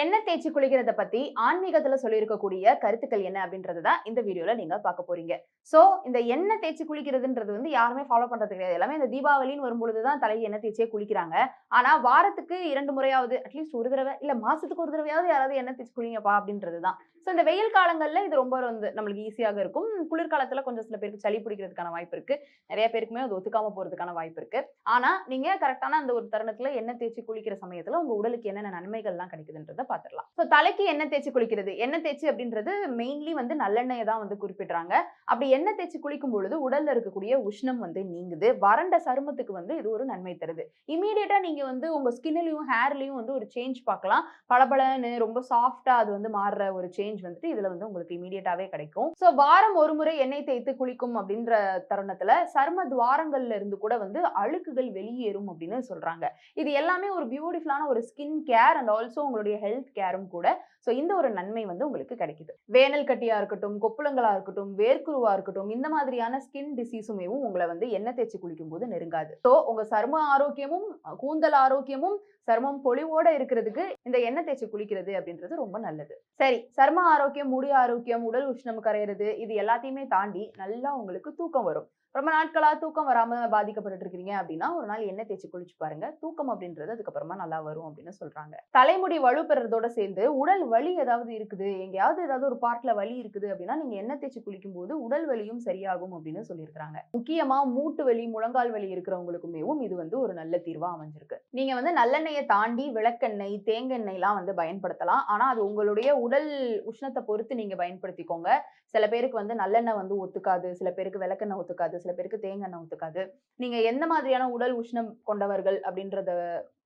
எண்ணெய் தேய்ச்சி குளிக்கிறத பத்தி ஆன்மீகத்துல சொல்லியிருக்கக்கூடிய கருத்துக்கள் என்ன அப்படின்றது தான் இந்த வீடியோல நீங்க பார்க்க போறீங்க. சோ இந்த எண்ணெய் தேய்ச்சி குளிக்கிறதுன்றது வந்து யாருமே ஃபாலோ பண்றது கிடையாது. எல்லாமே இந்த தீபாவளின்னு வரும்பொழுது தான் தலைக்கு எண்ணெய் தேய்ச்சியே குளிக்கிறாங்க. ஆனா வாரத்துக்கு 2 முறையாவது அட்லீஸ்ட் ஒரு தடவை இல்ல மாசத்துக்கு ஒரு தடவையாவது யாராவது எண்ணெய் தேய்ச்சி குளிங்கப்பா அப்படின்றது தான். சோ இந்த வெயில் காலங்கள்ல இது ரொம்ப வந்து நம்மளுக்கு ஈஸியாக இருக்கும். குளிர்காலத்துல கொஞ்சம் சில பேருக்கு சளி பிடிக்கிறதுக்கான வாய்ப்பு இருக்கு. நிறைய பேருக்குமே அது ஒத்துக்காம போறதுக்கான வாய்ப்பு இருக்கு. ஆனா நீங்க கரெக்டான அந்த ஒரு தருணத்துல எண்ணெய் தேய்ச்சி குளிக்கிற சமயத்துல உங்க உடலுக்கு என்னென்ன நன்மைகள்லாம் கிடைக்குதுன்றத பாத்துரலாம். சோ தலைக்கு எண்ணெய் தேய்ச்சி குளிக்கிறது. எண்ணெய் தேய்ச்சி அப்படின்றது மெயின்லி வந்து நல்லெண்ணெய தான் வந்து குறிப்பிடுறாங்க. அப்படி எண்ணெய் தேய்ச்சி குளிக்கும் பொழுது உடல்ல இருக்கக்கூடிய உஷ்ணம் வந்து நீங்குது. வறண்ட சருமத்துக்கு வந்து இது ஒரு நன்மை தருது. இம்மீடியட்டா நீங்க வந்து உங்க ஸ்கின்லயும் ஹேர்லயும் வந்து ஒரு சேஞ்ச் பார்க்கலாம். பளபளன்னு ரொம்ப சாஃப்ட்டா அது வந்து மாறுற ஒரு சேஞ்ச் வந்துட்டு இதுல வந்து உங்களுக்கு இம்மீடியட்டாவே கிடைக்கும். சோ வாரம் ஒரு முறை எண்ணெய் தேய்த்து குளிக்கும் அப்படின்ற தருணத்துல சரும துவாரங்கள்ல இருந்து கூட வந்து அழுக்குகள் வெளியேறும் அப்படின்னு சொல்றாங்க. இது எல்லாமே ஒரு பியூட்டிஃபுல்லான ஒரு ஸ்கின் கேர் அண்ட் ஆல்சோ உங்களுடைய ஹெல்த் கேரும் கூட. சோ இந்த ஒரு நன்மை வந்து உங்களுக்கு கிடைக்குது. வேனல் கட்டியா இருக்கட்டும், கொப்புளங்களா இருக்கட்டும், வேர்க்குருவா இருக்கட்டும், இந்த மாதிரியான ஸ்கின் டிசீஸுமேவும் உங்களை வந்து எண்ணெய் தேய்ச்சி குளிக்கும் போது நெருங்காது. சோ உங்க சரும ஆரோக்கியமும் கூந்தல் ஆரோக்கியமும் சருமம் பொலிவோட இருக்கிறதுக்கு இந்த எண்ணெய் தேய்ச்சி குளிக்கிறது அப்படின்றது ரொம்ப நல்லது. சரி, சரும ஆரோக்கியம், முடி ஆரோக்கியம், உடல் உஷ்ணம் கரையிறது இது எல்லாத்தையுமே தாண்டி நல்லா உங்களுக்கு தூக்கம் வரும். ரொம்ப நாட்களா தூக்கம் வராம பாதிக்கப்பட்டுட்டு இருக்கீங்க அப்படின்னா ஒரு நாள் எண்ணெய் தேய்ச்சி குளிச்சு பாருங்க. தூக்கம் அப்படின்றது அதுக்கப்புறமா நல்லா வரும் அப்படின்னு சொல்றாங்க. தலைமுடி வலுப்பெறதோட சேர்ந்து உடல் வலி ஏதாவது இருக்குது, எங்கேயாவது ஏதாவது ஒரு பார்ட்ல வலி இருக்குது அப்படின்னா நீங்க எண்ணெய் தேய்ச்சி குளிக்கும் போது உடல் வலியும் சரியாகும் அப்படின்னு சொல்லியிருக்காங்க. முக்கியமா மூட்டு வலி, முழங்கால் வலி இருக்கிறவங்களுக்குமேவும் இது வந்து ஒரு நல்ல தீர்வா அமைஞ்சிருக்கு. நீங்க வந்து நல்லெண்ணெயை தாண்டி விளக்கெண்ணெய், தேங்காய் வந்து பயன்படுத்தலாம். ஆனா அது உங்களுடைய உடல் உஷ்ணத்தை பொறுத்து நீங்க பயன்படுத்திக்கோங்க. சில பேருக்கு வந்து நல்லெண்ணெய் வந்து ஒத்துக்காது, சில பேருக்கு விளக்கெண்ணெய் ஒத்துக்காது, சில பேருக்கு தேங்காய் எண்ணெய் ஒத்துக்காது. நீங்க எந்த மாதிரியான உடல் உஷ்ணம் கொண்டவர்கள் அப்படின்றத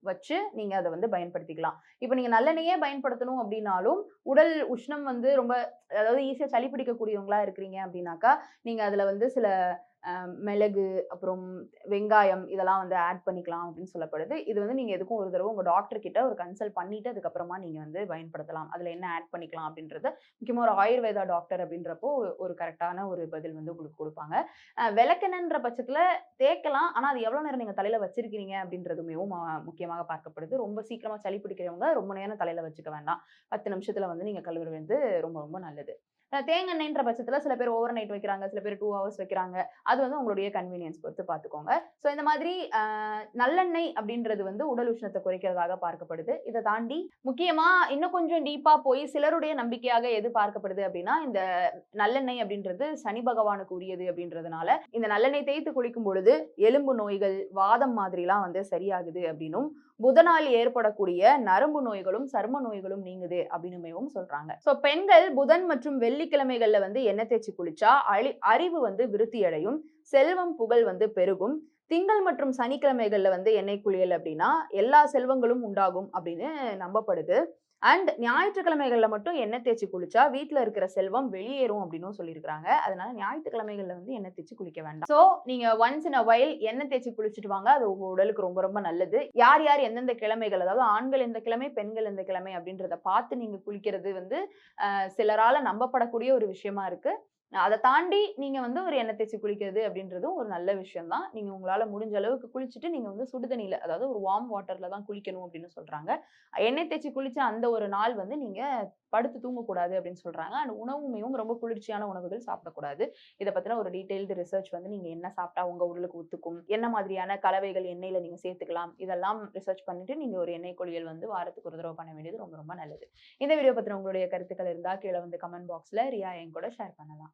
வச்சு நீங்க அத வந்து பயன்படுத்திக்கலாம். இப்ப நீங்க நல்லெண்ணெயே பயன்படுத்தணும் அப்படின்னாலும், உடல் உஷ்ணம் வந்து ரொம்ப அதாவது ஈஸியா சளி பிடிக்கக்கூடியவங்களா இருக்கிறீங்க அப்படின்னாக்கா, நீங்க அதுல வந்து சில மிளகு, அப்புறம் வெங்காயம் இதெல்லாம் வந்து ஆட் பண்ணிக்கலாம் அப்படின்னு சொல்லப்படுது. இது வந்து நீங்க எதுக்கும் ஒரு தடவ உங்க டாக்டர் கிட்ட ஒரு கன்சல்ட் பண்ணிட்டு அதுக்கப்புறமா நீங்க வந்து பயன்படுத்தலாம். அதுல என்ன ஆட் பண்ணிக்கலாம் அப்படின்றத முக்கியமா ஒரு ஆயுர்வேதா டாக்டர் அப்படின்றப்போ ஒரு கரெக்ட்டான ஒரு பதில் வந்து உங்களுக்கு குடுப்பாங்க. விளக்கெண்ணெய்ன்ற பட்சத்துல தேய்க்கலாம். ஆனா அது எவ்வளவு நேரம் நீங்க தலையில வச்சிருக்கிறீங்க அப்படின்றதுமேவும் முக்கியமாக பார்க்கப்படுது. ரொம்ப சீக்கிரமா சளி பிடிக்கிறவங்க ரொம்ப நேரம் தலையில வச்சுக்க வேண்டாம். 10 நிமிஷத்துல வந்து நீங்க கழுவுறது ரொம்ப ரொம்ப நல்லது. தேங்காய் எண்ணெய்ன்ற பட்சத்துல சில பேர் ஓவர் நைட் வைக்கிறாங்க, சில பேர் 2 ஹவர்ஸ் வைக்கிறாங்க. அது வந்து உங்களுடைய கன்வீனியன்ஸ் பொறுத்து பார்த்துக்கோங்க. சோ இந்த மாதிரி நல்லெண்ணெய் அப்படின்றது வந்து உடல் உஷ்ணத்தை குறைக்கிறதாக பார்க்கப்படுது. இத தாண்டி முக்கியமா இன்னும் கொஞ்சம் டீப்பா போய் சிலருடைய நம்பிக்கையாக எது பார்க்கப்படுது அப்படின்னா, இந்த நல்லெண்ணெய் அப்படின்றது சனி பகவானுக்கு உரியது அப்படின்றதுனால, இந்த நல்லெண்ணெய் தேய்த்து குளிக்கும் பொழுது எலும்பு நோய்கள், வாதம் மாதிரிலாம் வந்து சரியாகுது அப்படின்னும், புதனால் ஏற்படக்கூடிய நரம்பு நோய்களும், சரும நோய்களும் நீங்குது அப்படின்னுமேவும் சொல்றாங்க. சோ பெண்கள் புதன் மற்றும் வெள்ளிக்கிழமைகள்ல வந்து எண்ணெய் தேய்ச்சி குளிச்சா அறிவு வந்து விருத்தி அடையும். செல்வம், புகழ் வந்து பெருகும். திங்கள் மற்றும் சனிக்கிழமைகள்ல வந்து எண்ணெய் குளியல் அப்படின்னா, எல்லா செல்வங்களும் உண்டாகும் அப்படின்னு நம்பப்படுது. அண்ட் ஞாயிற்றுக்கிழமைகள்ல மட்டும் எண்ணெய் தேய்ச்சி குளிச்சா வீட்ல இருக்கிற செல்வம் வெளியேறும் அப்படின்னும் சொல்லியிருக்காங்க. அதனால ஞாயிற்றுக்கிழமைகள்ல வந்து எண்ணெய் தேய்ச்சி குளிக்க வேண்டாம். சோ நீங்க ஒன்ஸ் இன் அ வைல் எண்ணெய் தேய்ச்சி குளிச்சுட்டு வாங்க. அது உங்க உடலுக்கு ரொம்ப ரொம்ப நல்லது. யார் யார் எந்தெந்த கிழமைகள், அதாவது ஆண்கள் எந்த கிழமை, பெண்கள் எந்த கிழமை அப்படின்றத பார்த்து நீங்க குளிக்கிறது வந்து சிலரால நம்பப்படக்கூடிய ஒரு விஷயமா இருக்கு. அத தாண்டி நீங்க வந்து ஒரு எண்ணெய் தேய்ச்சி குளிக்கிறது அப்படின்றதும் ஒரு நல்ல விஷயம் தான். நீங்க உங்களால முடிஞ்ச அளவுக்கு குளிச்சுட்டு நீங்க வந்து சுடு தண்ணீல, அதாவது ஒரு வார்ம் வாட்டர்ல தான் குளிக்கணும் அப்படின்னு சொல்றாங்க. எண்ணெய் தேய்ச்சி குளிச்ச அந்த ஒரு நாள் வந்து நீங்க படுத்து தூங்கக்கூடாது அப்படின்னு சொல்றாங்க. அண்ட் உணவுமேவும் ரொம்ப குளிர்ச்சியான உணவுகள் சாப்பிடக்கூடாது. இத பத்தின ஒரு டீடைல்டு ரிசர்ச் வந்து நீங்க என்ன சாப்பிட்டா உங்க உடலுக்கு ஒத்துக்கும், என்ன மாதிரியான கலவைகள் எண்ணெயில நீங்க சேர்த்துக்கலாம், இதெல்லாம் ரிசர்ச் பண்ணிட்டு நீங்க ஒரு எண்ணெய் குளியல் வந்து வாரத்துக்கு ஒரு தடவ பண்ண வேண்டியது ரொம்ப ரொம்ப நல்லது. இந்த வீடியோ பத்தின உங்களுடைய கருத்துக்கள் இருந்தா கீழ வந்து கமெண்ட் பாக்ஸ்ல ரியா என் கூட ஷேர் பண்ணலாம்.